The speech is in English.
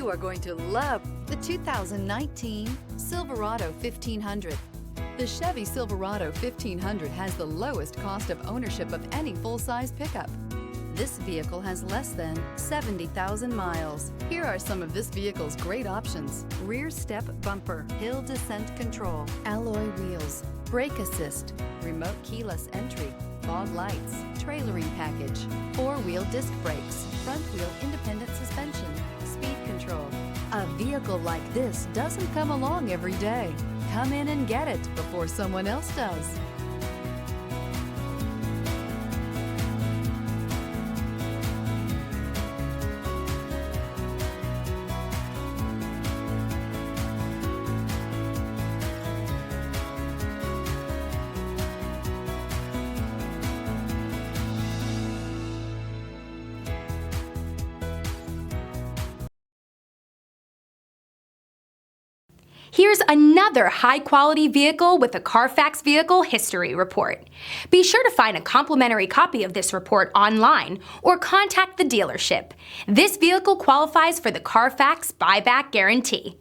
You are going to love the 2019 Silverado 1500. The Chevy Silverado 1500 has the lowest cost of ownership of any full-size pickup. This vehicle has less than 70,000 miles. Here are some of this vehicle's great options: rear step bumper, hill descent control, alloy wheels, brake assist, remote keyless entry, fog lights, trailering package, four-wheel disc brakes, front wheel independent suspension, speed control. A vehicle like this doesn't come along every day. Come in and get it before someone else does. Here's another high-quality vehicle with a CarFax Vehicle History Report. Be sure to find a complimentary copy of this report online or contact the dealership. This vehicle qualifies for the CarFax Buyback Guarantee.